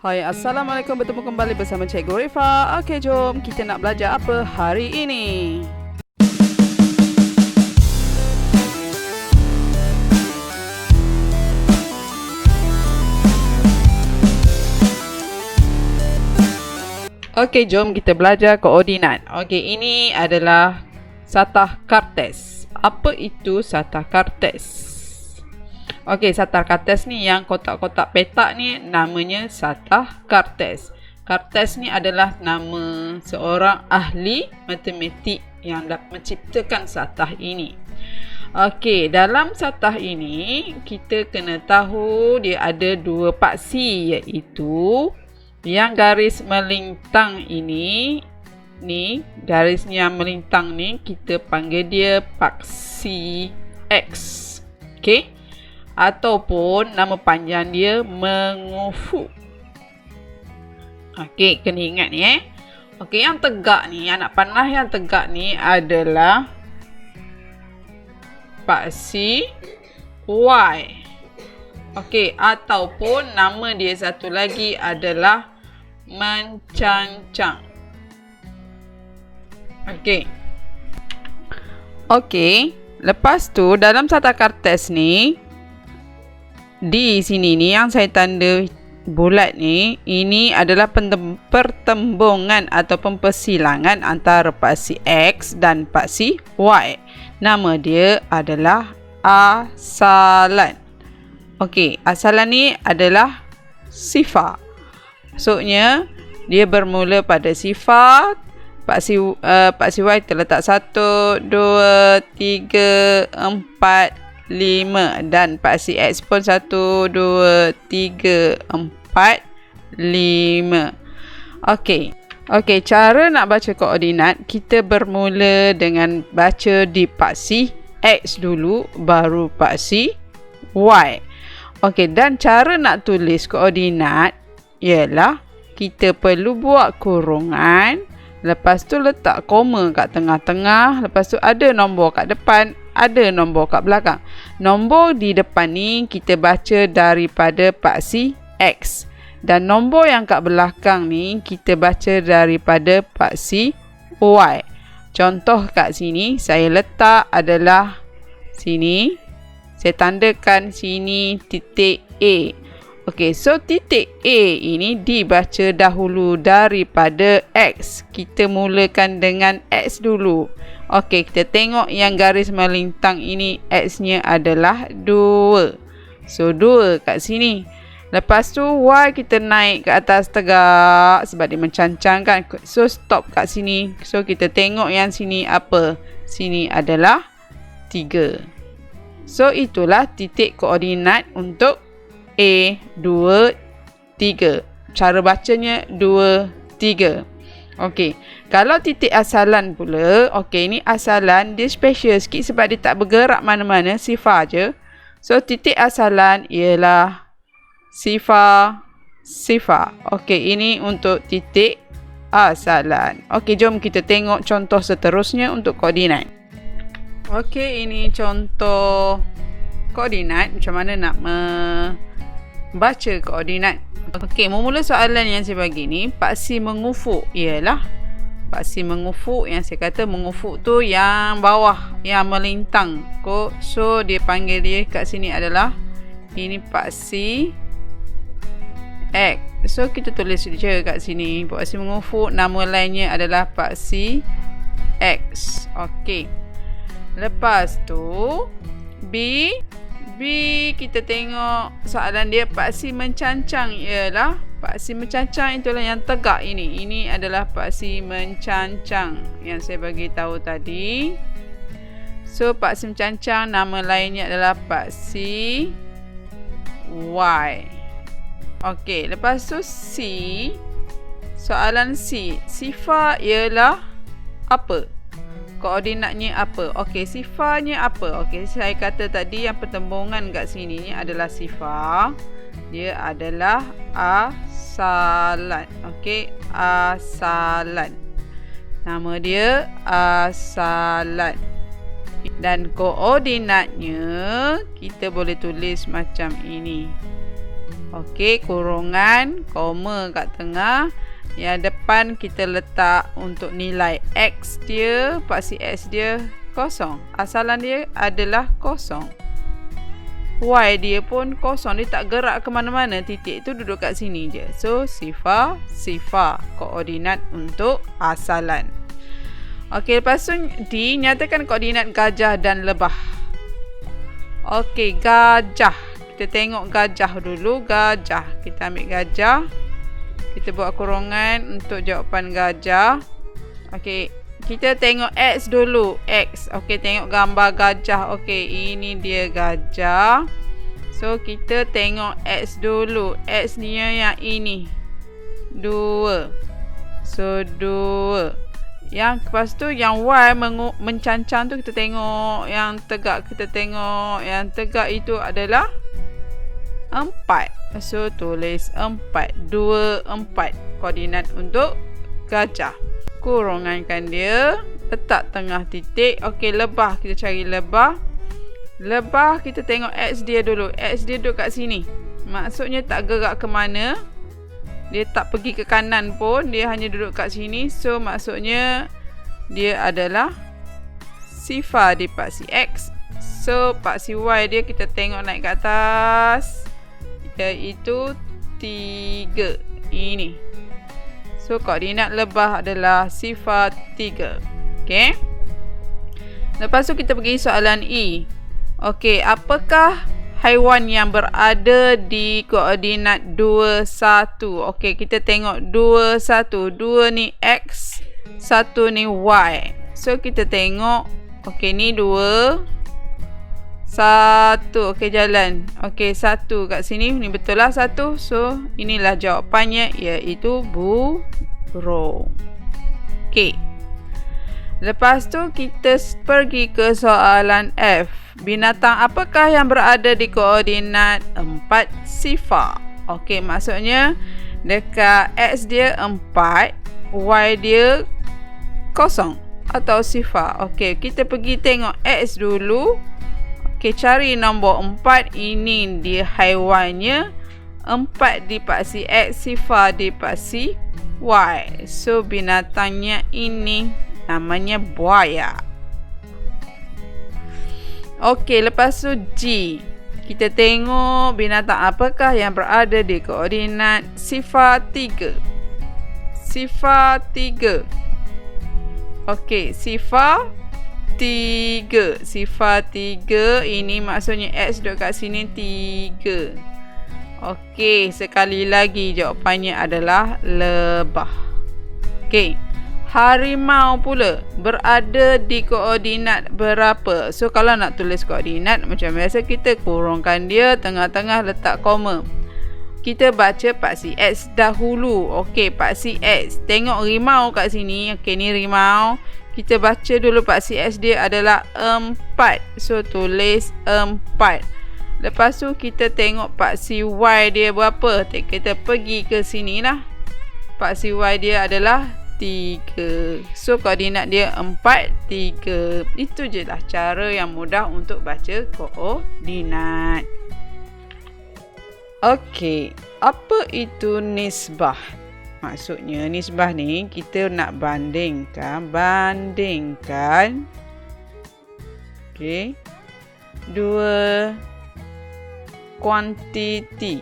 Hai, Assalamualaikum. Bertemu kembali bersama Cikgu Rifa. Okey, jom kita nak belajar apa hari ini. Okey, jom kita belajar koordinat. Okey, ini adalah satah kartes. Apa itu satah kartes? Okey, satah kartes ni yang kotak-kotak petak ni namanya satah kartes. Kartes ni adalah nama seorang ahli matematik yang menciptakan satah ini. Okey, dalam satah ini kita kena tahu dia ada dua paksi, iaitu yang garis melintang ini, garis yang melintang ni kita panggil dia paksi X. Okey, ataupun nama panjang dia mengufuk. Okey, kena ingat ni Okey, yang tegak ni, anak panah yang tegak ni adalah paksi Y. Okey, ataupun nama dia satu lagi adalah mencancang. Okey, lepas tu dalam satah kartes ni, di sini ni yang saya tanda bulat ni, ini adalah pertembungan ataupun persilangan antara paksi X dan paksi Y. Nama dia adalah asalan. Okey, asalan ni adalah sifar. Maksudnya dia bermula pada sifar. Paksi Y terletak 1, 2, 3, 4, 5 dan paksi X pun 1, 2, 3, 4, 5. Okey, cara nak baca koordinat, kita bermula dengan baca di paksi X dulu, baru paksi Y. Okey, dan cara nak tulis koordinat ialah kita perlu buat kurungan, lepas tu letak koma kat tengah-tengah, lepas tu ada nombor kat depan, ada nombor kat belakang. Nombor di depan ni kita baca daripada paksi X, dan nombor yang kat belakang ni kita baca daripada paksi Y. Contoh kat sini saya letak adalah sini, saya tandakan sini titik A. Okey, so titik A ini dibaca dahulu daripada X. Kita mulakan dengan X dulu. Okey, kita tengok yang garis melintang ini, X-nya adalah 2. So, 2 kat sini. Lepas tu, Y kita naik ke atas tegak sebab dia mencancang kan. So, stop kat sini. So, kita tengok yang sini apa? Sini adalah 3. So, itulah titik koordinat untuk A, 2, 3. Cara bacanya 2, 3. Okey, kalau titik asalan pula, okey, ni asalan dia special sikit sebab dia tak bergerak mana-mana, sifar je. So, titik asalan ialah sifar. Okey, ini untuk titik asalan. Okey, jom kita tengok contoh seterusnya untuk koordinat. Okey, ini contoh koordinat, macam mana nak baca koordinat. Okey, memula soalan yang saya bagi ni, paksi mengufuk ialah paksi mengufuk, yang saya kata mengufuk tu yang bawah, yang melintang. So dia panggil dia kat sini adalah ini paksi X. So kita tulis je kat sini paksi mengufuk, nama lainnya adalah paksi X. Okey. Lepas tu B kita tengok soalan dia, paksi mencancang ialah paksi mencancang itulah yang tegak ini. Ini adalah paksi mencancang yang saya bagi tahu tadi. So paksi mencancang nama lainnya adalah paksi Y. Okey, lepas tu C. Soalan C, sifar ialah apa? Koordinatnya apa? Okey, sifarnya apa? Okey, saya kata tadi yang pertembungan kat sini ni adalah sifar. Dia adalah asalan. Okey, asalan. Nama dia asalan. Dan koordinatnya kita boleh tulis macam ini. Okey, kurungan, koma kat tengah. Yang depan kita letak untuk nilai X dia, paksi X dia kosong. Asalan dia adalah kosong. Y dia pun kosong, dia tak gerak ke mana-mana, titik tu duduk kat sini je. So, sifar koordinat untuk asalan. Okey, lepas tu dinyatakan koordinat gajah dan lebah. Okey, gajah. Kita tengok gajah dulu. Gajah. Kita ambil gajah. Kita buat kurungan untuk jawapan gajah. Okey, kita tengok X dulu. X. Okey, tengok gambar gajah. Okey, ini dia gajah. So, kita tengok X dulu. X ni yang ini. 2. So, 2. Yang lepas tu yang Y mencancang tu kita tengok. Yang tegak kita tengok. Yang tegak itu adalah 4. So, tulis 4. 2, 4. Koordinat untuk gajah. Kurungankan dia, letak tengah titik. Okey, lebah, kita cari lebah. Lebah kita tengok X dia dulu. X dia duduk kat sini. Maksudnya tak gerak ke mana. Dia tak pergi ke kanan pun, dia hanya duduk kat sini. So maksudnya dia adalah sifar di paksi X. So paksi Y dia kita tengok naik ke atas, iaitu 3. Ini. So, koordinat lebah adalah sifar 3. Okey. Lepas tu kita pergi soalan E. Okey, apakah haiwan yang berada di koordinat 2, 1? Okey, kita tengok 2, 1. 2 ni X, 1 ni Y. So, kita tengok. Okey, ni 2. 1. Okey, jalan. Okey, 1 kat sini. Ni betul lah 1. So, inilah jawapannya, iaitu burung. Okey. Lepas tu, kita pergi ke soalan F. Binatang apakah yang berada di koordinat 4 sifar? Okey, maksudnya dekat X dia 4, Y dia kosong atau sifar. Okey, kita pergi tengok X dulu. Okey, cari nombor 4. Ini dia haiwannya. 4 di paksi X, sifar di paksi Y. So, binatangnya ini namanya buaya. Okey, lepas tu G. Kita tengok binatang apakah yang berada di koordinat sifar 3. Sifar 3. Okey, sifar 3. Sifar 3. Ini maksudnya X duduk kat sini 3. Okey, sekali lagi jawapannya adalah lebah. Okey, harimau pula berada di koordinat berapa? So, kalau nak tulis koordinat macam biasa, kita kurungkan dia, tengah-tengah letak koma. Kita baca paksi X dahulu. Okey, paksi X. Tengok rimau kat sini. Okey, ni rimau. Kita baca dulu paksi X dia adalah 4. So, tulis 4. Lepas tu, kita tengok paksi Y dia berapa. Kita pergi ke sini lah. Paksi Y dia adalah 3. So, koordinat dia 4, 3. Itu je lah cara yang mudah untuk baca koordinat. Okey, apa itu nisbah? Maksudnya nisbah ni kita nak bandingkan okey, dua kuantiti.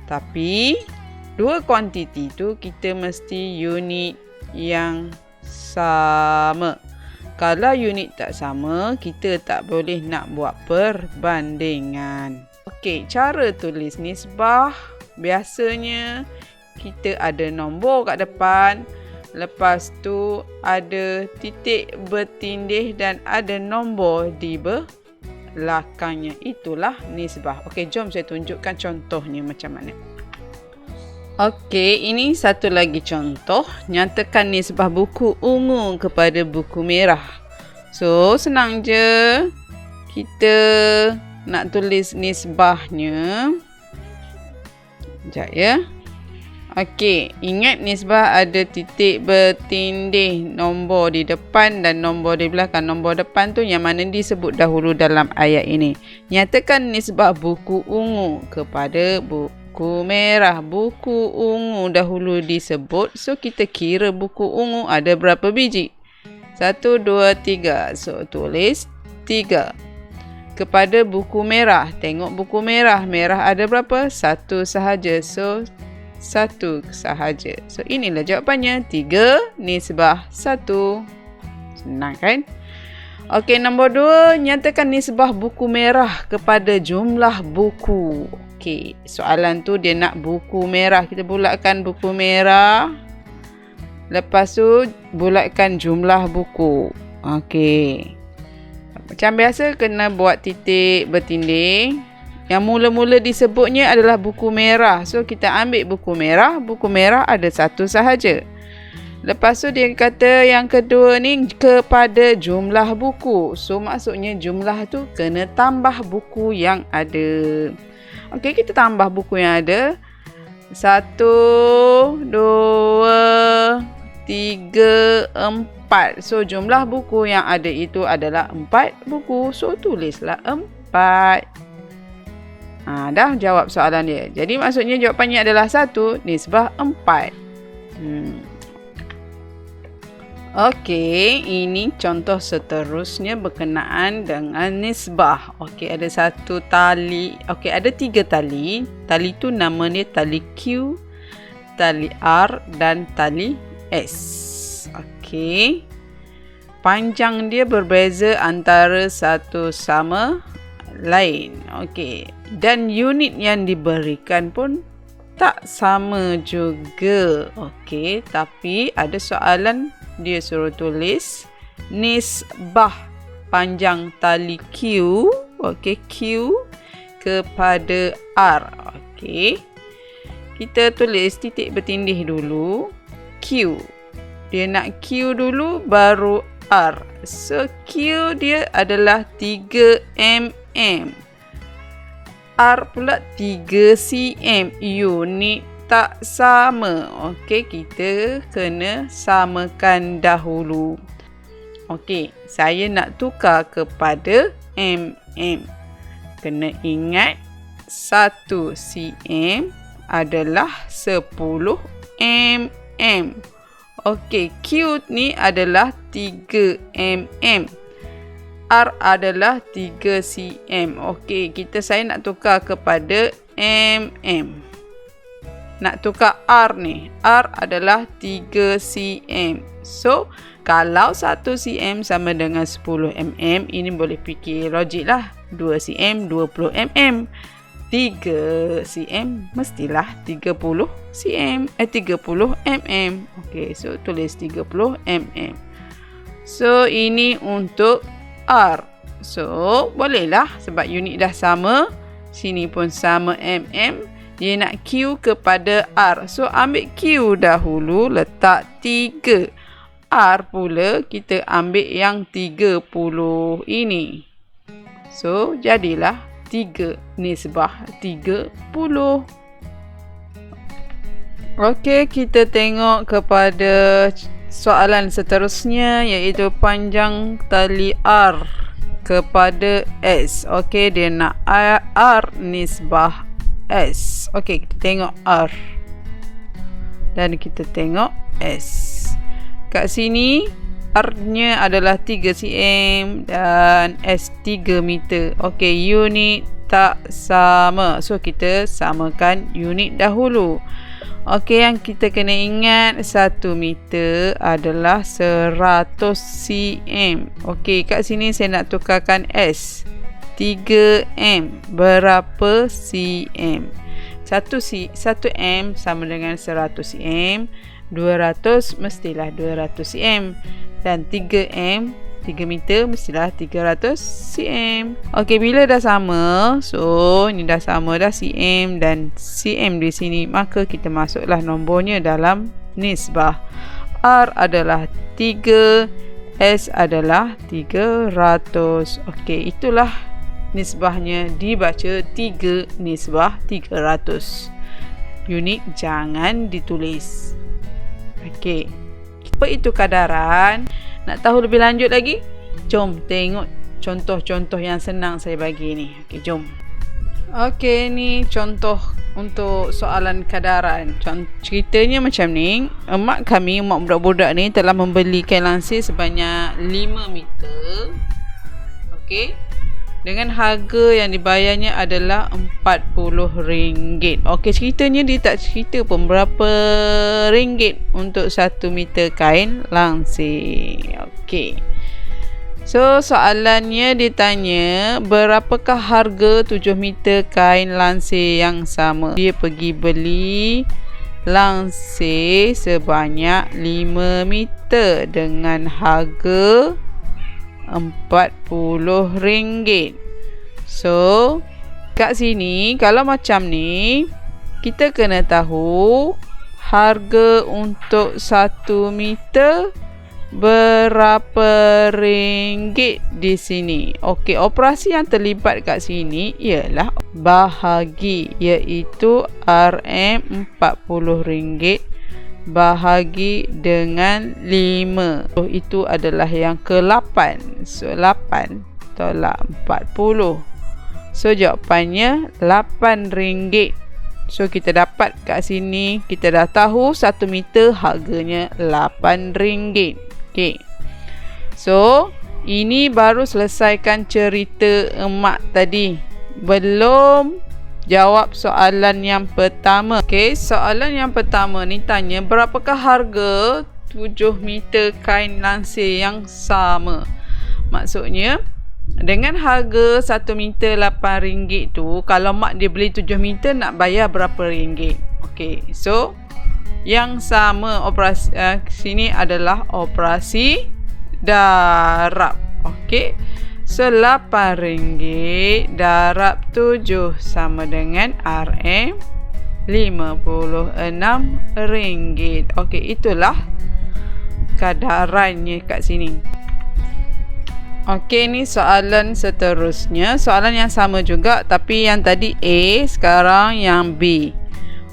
Tapi dua kuantiti tu kita mesti unit yang sama. Kalau unit tak sama, kita tak boleh nak buat perbandingan. Okey, cara tulis nisbah. Biasanya kita ada nombor kat depan. Lepas tu ada titik bertindih dan ada nombor di belakangnya. Itulah nisbah. Okey, jom saya tunjukkan contohnya macam mana. Okey, ini satu lagi contoh. Nyatakan nisbah buku ungu kepada buku merah. So, senang je. Kita nak tulis nisbahnya. Sekejap ya. Okey, ingat nisbah ada titik bertindih nombor di depan dan nombor di belakang. Nombor depan tu yang mana disebut dahulu dalam ayat ini. Nyatakan nisbah buku ungu kepada buku merah. Buku ungu dahulu disebut, so kita kira buku ungu ada berapa biji? 1, 2, 3. So tulis 3. Kepada buku merah, tengok buku merah. Merah ada berapa? 1 sahaja. So 1 sahaja. So inilah jawapannya, 3 nisbah 1. Senang kan? Okey, nombor 2, nyatakan nisbah buku merah kepada jumlah buku. Okey, soalan tu dia nak buku merah. Kita bulatkan buku merah. Lepas tu bulatkan jumlah buku. Okey. Macam biasa kena buat titik bertindih. Yang mula-mula disebutnya adalah buku merah. So, kita ambil buku merah. Buku merah ada 1 sahaja. Lepas tu dia kata yang kedua ni kepada jumlah buku. So, maksudnya jumlah tu kena tambah buku yang ada. Okey, kita tambah buku yang ada. 1, 2, 3, 4. So, jumlah buku yang ada itu adalah 4 buku. So, tulislah 4. Dah jawab soalan dia. Jadi maksudnya jawapannya adalah 1 nisbah 4. Okey, ini contoh seterusnya berkenaan dengan nisbah. Okey, ada satu tali. Okey, ada 3 tali. Tali tu nama dia tali Q, tali R dan tali S. Okey. Panjang dia berbeza antara satu sama lain. Okey. Dan unit yang diberikan pun tak sama juga. Okey, tapi ada soalan dia suruh tulis nisbah panjang tali Q, okey, Q kepada R. Okey. Kita tulis titik bertindih dulu. Q. Dia nak Q dulu baru R. So Q dia adalah 3 mm. R pula 3 cm. Unit tak sama. Okey, kita kena samakan dahulu. Okey, saya nak tukar kepada mm. Kena ingat 1 cm adalah 10 mm. Okey, Q ni adalah 3 mm. R adalah 3 cm. Okey, saya nak tukar kepada mm. Nak tukar R ni. R adalah 3 cm. So, kalau 1 cm sama dengan 10 mm, ini boleh fikir logik lah. 2 cm, 20 mm. 3 cm mestilah 30 cm. 30 mm. Okey, so tulis 30 mm. So, ini untuk R. So, bolehlah sebab unit dah sama. Sini pun sama mm. Dia nak Q kepada R. So, ambil Q dahulu, letak 3. R pula kita ambil yang 30 ini. So, jadilah 3 nisbah 30. Okey, kita tengok kepada soalan seterusnya, iaitu panjang tali R kepada S. Okey, dia nak R nisbah S. Okey, kita tengok R dan kita tengok S. Kat sini R-nya adalah 3 cm dan S 3 meter. Okey, unit tak sama. So, kita samakan unit dahulu. Okey, yang kita kena ingat 1 meter adalah 100 cm. Okey, kat sini saya nak tukarkan S. 3M berapa cm? 1 M sama dengan 100 cm. 200 mestilah 200 cm. Dan 3M, 3 meter mestilah 300 cm. Okey, bila dah sama, so ni dah sama dah cm dan cm di sini, maka kita masuklah nombornya dalam nisbah. R adalah 3, S adalah 300. Okey, itulah nisbahnya, dibaca 3 nisbah 300. unit jangan ditulis. Okey. Apa itu kadaran? Nak tahu lebih lanjut lagi? Jom tengok contoh-contoh yang senang saya bagi ni. Okey, jom. Okey, ni contoh untuk soalan kadaran. Ceritanya macam ni, emak budak-budak ni telah membeli kain lansir sebanyak 5 meter. Okey. Dengan harga yang dibayarnya adalah RM40. Okey, ceritanya dia tak cerita pun berapa ringgit untuk 1 meter kain lansir. Okey. So, soalannya ditanya, berapakah harga 7 meter kain lansir yang sama? Dia pergi beli lansir sebanyak 5 meter dengan harga RM40. So, kat sini kalau macam ni, kita kena tahu harga untuk 1 meter berapa ringgit di sini. Okey, operasi yang terlibat kat sini ialah bahagi, iaitu RM40 bahagi dengan 5. So, itu adalah yang ke-8. So, 8 tolak 40. So, jawapannya RM8. So, kita dapat kat sini, kita dah tahu 1 meter harganya RM8. Okey. So, ini baru selesaikan cerita emak tadi. Belum jawab soalan yang pertama. Okey, soalan yang pertama ni tanya, berapakah harga 7 meter kain lansir yang sama? Maksudnya, dengan harga 1 meter RM8 tu, kalau mak dia beli 7 meter nak bayar berapa ringgit? Okey, so yang sama operasi sini adalah operasi darab. Okey. So, RM8 darab 7 sama dengan RM56. Okey, itulah kadarannya kat sini. Okey, ni soalan seterusnya. Soalan yang sama juga, tapi yang tadi A, sekarang yang B.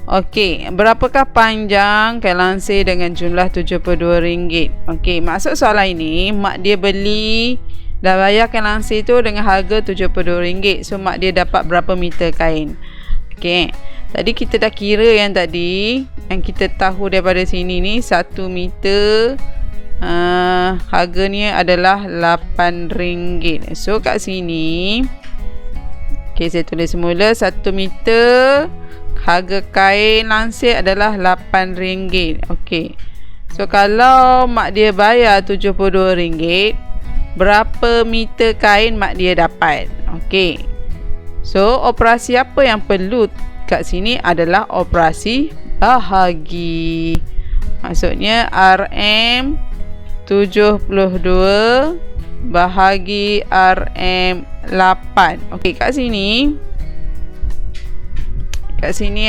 Okey, berapakah panjang kain lansir dengan jumlah RM72? Okey, maksud soalan ini, mak dia beli, dah bayar kain lansir tu dengan harga RM72. So, mak dia dapat berapa meter kain? Okey, tadi kita dah kira yang tadi, yang kita tahu daripada sini ni, 1 meter harganya adalah RM8. So, kat sini, okey, saya tulis semula 1 meter harga kain lansir adalah RM8. Okey. So, kalau mak dia bayar RM72, berapa meter kain mak dia dapat? Okey. So, operasi apa yang perlu kat sini adalah operasi bahagi. Maksudnya RM72 bahagi RM8. Okey, kat sini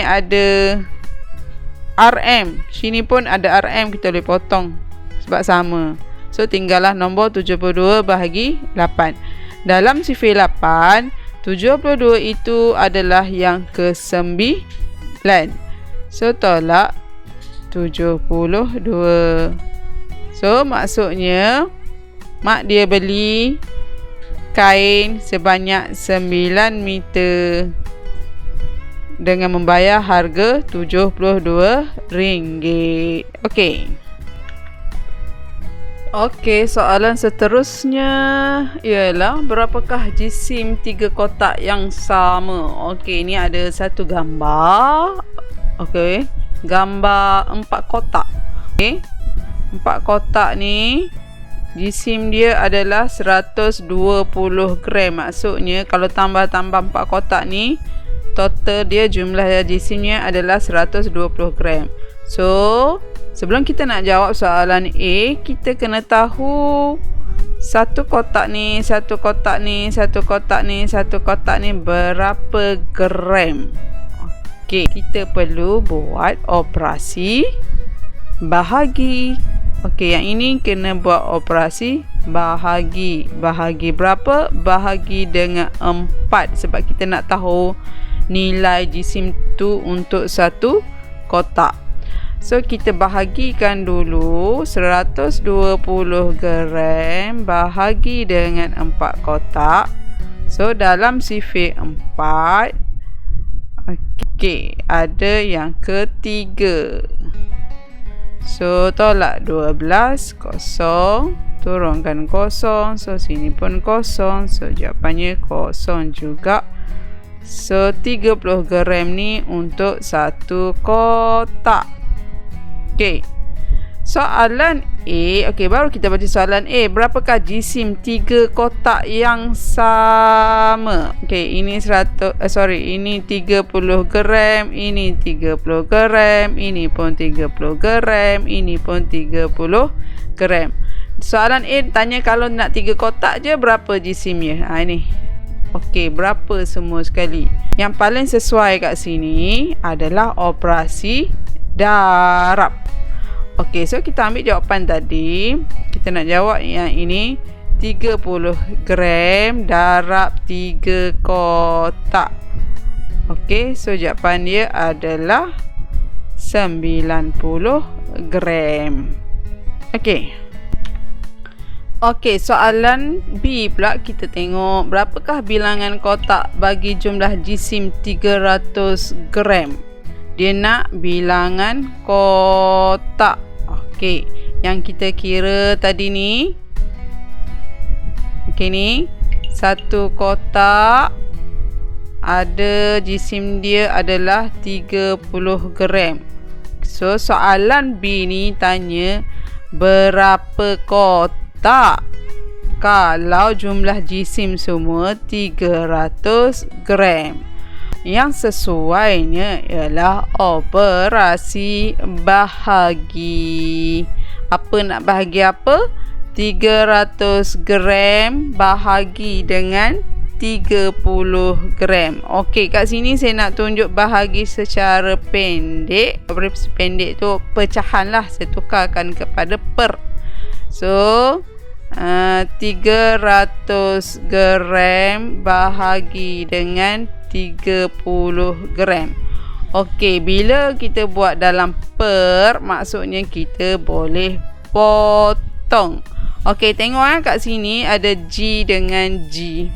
ada RM. Sini pun ada RM, kita boleh potong sebab sama. So, tinggallah nombor 72 bahagi 8. Dalam sifir 8, 72 itu adalah yang ke-9. So, tolak 72. So, maksudnya mak dia beli kain sebanyak 9 meter dengan membayar harga RM72. Okey. Okey, soalan seterusnya ialah berapakah jisim 3 kotak yang sama? Okey, ni ada satu gambar. Okey, gambar 4 kotak. Okey, 4 kotak ni jisim dia adalah 120 gram. Maksudnya kalau tambah-tambah 4 kotak ni, total dia jumlah jisimnya adalah 120 gram. So, sebelum kita nak jawab soalan A, kita kena tahu satu kotak ni, satu kotak ni, satu kotak ni, satu kotak ni berapa gram. Okey, kita perlu buat operasi bahagi. Okey, yang ini kena buat operasi bahagi. Bahagi berapa? Bahagi dengan 4, sebab kita nak tahu nilai jisim itu untuk satu kotak. So kita bahagikan dulu 120 gram bahagi dengan 4 kotak. So dalam sifir 4, okey, ada yang ketiga. So tolak 12, kosong, turunkan kosong. So sini pun kosong. So jawapannya kosong juga. So 30 gram ni untuk satu kotak. Okey. Soalan A. Okey, baru kita baca soalan A. Berapakah jisim 3 kotak yang sama? Okey, ini ini 30 gram, ini 30 gram, ini pun 30 gram, ini pun 30 gram. Soalan A tanya kalau nak 3 kotak je berapa jisimnya? Ini. Okey, berapa semua sekali? Yang paling sesuai kat sini adalah operasi darab. Okey, so kita ambil jawapan tadi. Kita nak jawab yang ini 30 gram darab 3 kotak. Okey, so jawapan dia adalah 90 gram. Okey. Okey, soalan B pula kita tengok berapakah bilangan kotak bagi jumlah jisim 300 gram. Dia nak bilangan kotak. Okey, yang kita kira tadi ni. Okey ni, satu kotak ada jisim dia adalah 30 gram. So soalan B ni tanya berapa kotak kalau jumlah jisim semua 300 gram. Yang sesuainya ialah operasi bahagi. Apa nak bahagi apa? 300 gram bahagi dengan 30 gram. Okey, kat sini saya nak tunjuk bahagi secara pendek. Pendek tu pecahan lah. Saya tukarkan kepada per. So 300 gram bahagi dengan 30 gram. Okey, bila kita buat dalam per, maksudnya kita boleh potong. Okey, tengok kat sini ada G dengan G.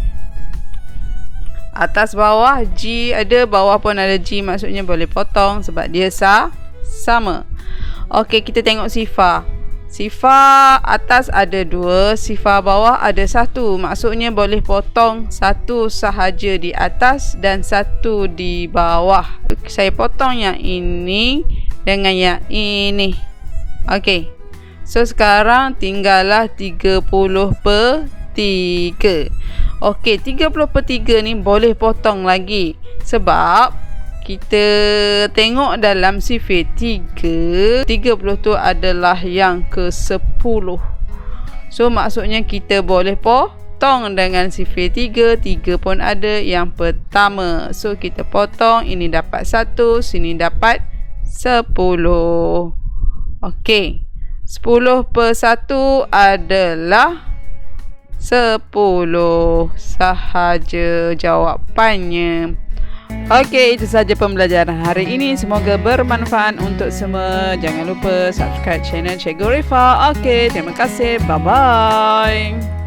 Atas bawah G ada, bawah pun ada G, maksudnya boleh potong sebab dia sama. Okey, kita tengok sifar. Sifar atas ada 2, sifar bawah ada 1. Maksudnya boleh potong 1 sahaja di atas dan 1 di bawah. Saya potong yang ini dengan yang ini. Okey. So sekarang tinggallah 30 per 3. Okey, 30 per 3 ni boleh potong lagi. Sebab kita tengok dalam sifir 3, 30 tu adalah yang ke-10. So maksudnya kita boleh potong dengan sifir 3. 3 pun ada yang pertama. So kita potong, ini dapat 1, sini dapat 10. Okey, 10 per 1 adalah 10 sahaja jawapannya. Okey, itu sahaja pembelajaran hari ini. Semoga bermanfaat untuk semua. Jangan lupa subscribe channel Cikgu Rifa. Okey, terima kasih. Bye-bye.